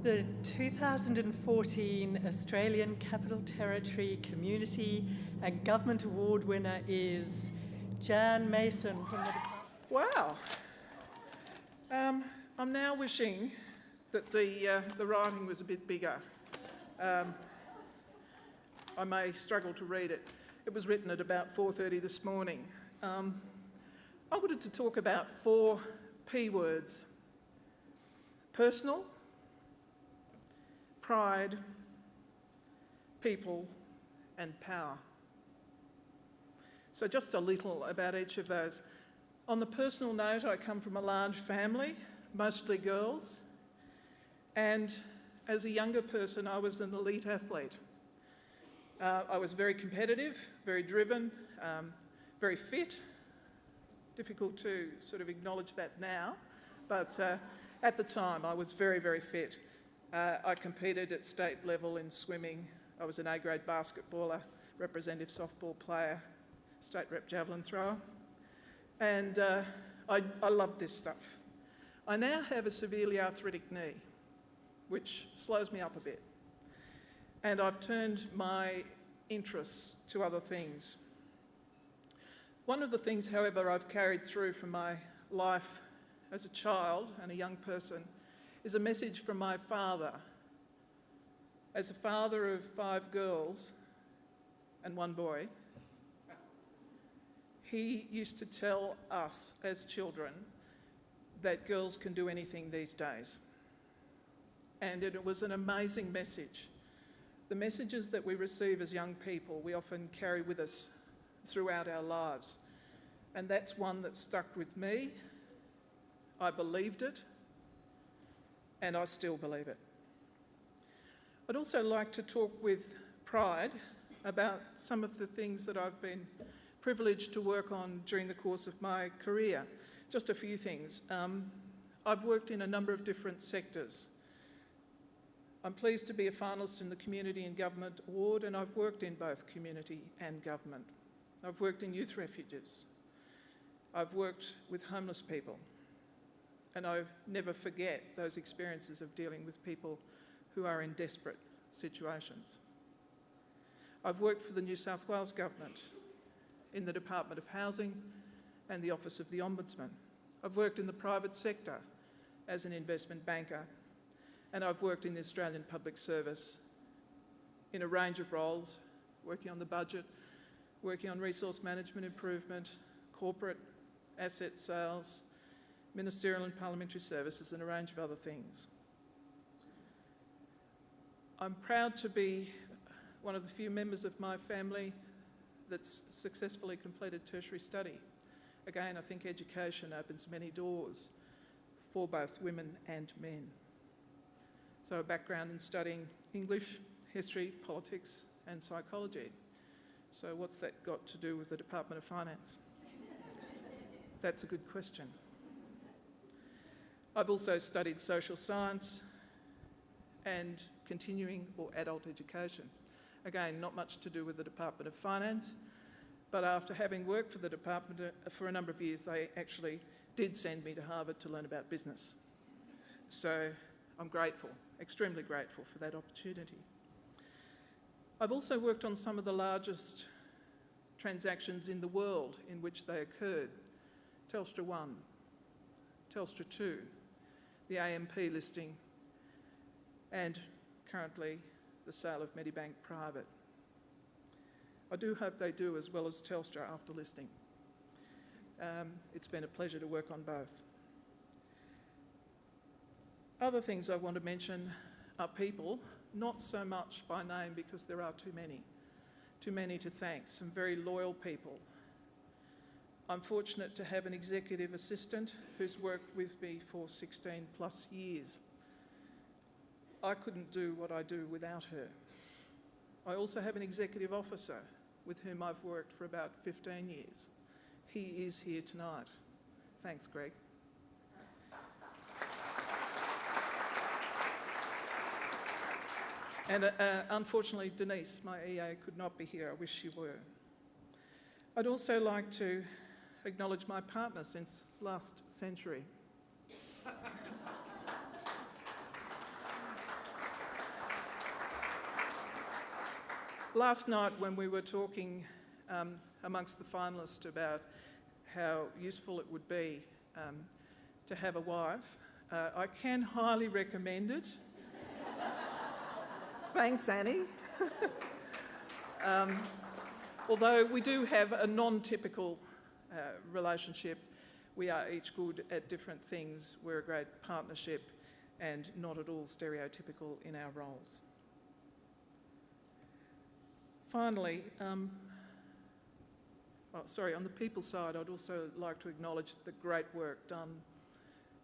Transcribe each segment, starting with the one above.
The 2014 Australian Capital Territory Community and Government Award winner is Jan Mason from the department. Wow. I'm now wishing that the writing was a bit bigger. I may struggle to read it. It was written at about 4:30 this morning. I wanted to talk about 4 P words: personal, pride, people, and power. So just a little about each of those. On the personal note, I come from a large family, mostly girls, and as a younger person, I was an elite athlete. I was very competitive, very driven, very fit. Difficult to sort of acknowledge that now, but at the time I was very, very fit. I competed at state level in swimming. I was an A-grade basketballer, representative softball player, state rep javelin thrower, and I loved this stuff. I now have a severely arthritic knee, which slows me up a bit, and I've turned my interests to other things. One of the things, however, I've carried through from my life as a child and a young person is a message from my father. As a father of 5 girls and 1 boy, he used to tell us as children that girls can do anything these days. And it was an amazing message. The messages that we receive as young people, we often carry with us throughout our lives. And that's one that stuck with me. I believed it, and I still believe it. I'd also like to talk with pride about some of the things that I've been privileged to work on during the course of my career. Just a few things. I've worked in a number of different sectors. I'm pleased to be a finalist in the Community and Government Award, and I've worked in both community and government. I've worked in youth refuges. I've worked with homeless people, and I never forget those experiences of dealing with people who are in desperate situations. I've worked for the New South Wales Government in the Department of Housing and the Office of the Ombudsman. I've worked in the private sector as an investment banker, and I've worked in the Australian Public Service in a range of roles, working on the budget, working on resource management improvement, corporate asset sales, ministerial and parliamentary services, and a range of other things. I'm proud to be one of the few members of my family that's successfully completed tertiary study. Again, I think education opens many doors for both women and men. So a background in studying English, history, politics, and psychology. So what's that got to do with the Department of Finance? That's a good question. I've also studied social science and continuing or adult education. Again, not much to do with the Department of Finance, but after having worked for the department for a number of years, they actually did send me to Harvard to learn about business. So I'm grateful, extremely grateful for that opportunity. I've also worked on some of the largest transactions in the world in which they occurred. Telstra 1, Telstra 2, the AMP listing, and currently the sale of Medibank Private. I do hope they do as well as Telstra after listing. It's been a pleasure to work on both. Other things I want to mention are people, not so much by name because there are too many to thank, some very loyal people. I'm fortunate to have an executive assistant who's worked with me for 16 plus years. I couldn't do what I do without her. I also have an executive officer with whom I've worked for about 15 years. He is here tonight. Thanks, Greg. And unfortunately, Denise, my EA, could not be here. I wish she were. I'd also like to acknowledge my partner since last century. Last night when we were talking amongst the finalists about how useful it would be to have a wife, I can highly recommend it. Thanks, Annie. Although we do have a non-typical relationship, we are each good at different things. We're a great partnership and not at all stereotypical in our roles. Finally, on the people side, I'd also like to acknowledge the great work done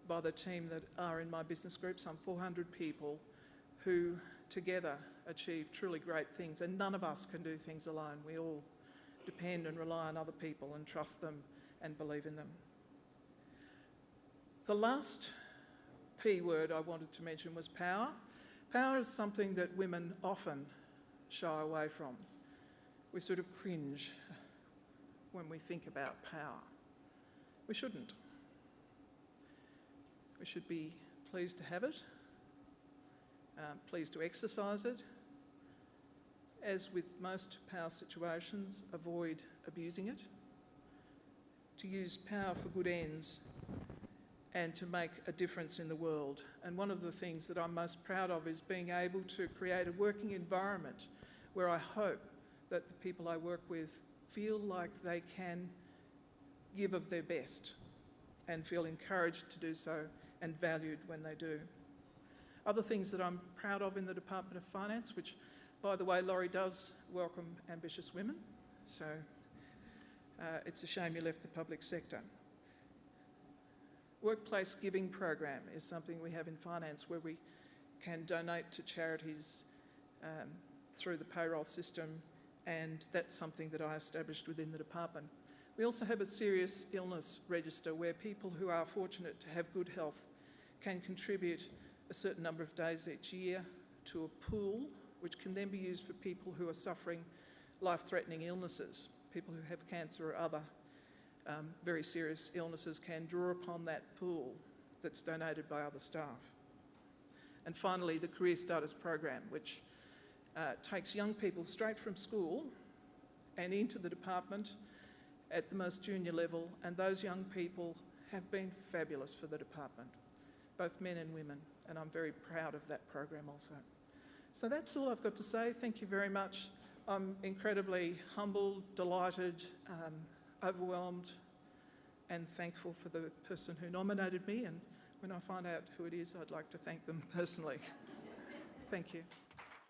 by the team that are in my business group, some 400 people who together achieve truly great things, and none of us can do things alone. We all depend and rely on other people and trust them and believe in them. The last P word I wanted to mention was power. Power is something that women often shy away from. We sort of cringe when we think about power. We shouldn't. We should be pleased to have it, pleased to exercise it. As with most power situations, avoid abusing it, to use power for good ends and to make a difference in the world. And one of the things that I'm most proud of is being able to create a working environment where I hope that the people I work with feel like they can give of their best and feel encouraged to do so and valued when they do. Other things that I'm proud of in the Department of Finance, which, by the way, Laurie does welcome ambitious women, so it's a shame you left the public sector. Workplace giving program is something we have in finance where we can donate to charities through the payroll system, and that's something that I established within the department. We also have a serious illness register where people who are fortunate to have good health can contribute a certain number of days each year to a pool which can then be used for people who are suffering life-threatening illnesses. People who have cancer or other very serious illnesses can draw upon that pool that's donated by other staff. And finally, the Career Starters program, which takes young people straight from school and into the department at the most junior level, and those young people have been fabulous for the department, both men and women, and I'm very proud of that program also. So that's all I've got to say. Thank you very much. I'm incredibly humbled, delighted, overwhelmed and thankful for the person who nominated me, and when I find out who it is, I'd like to thank them personally. Thank you.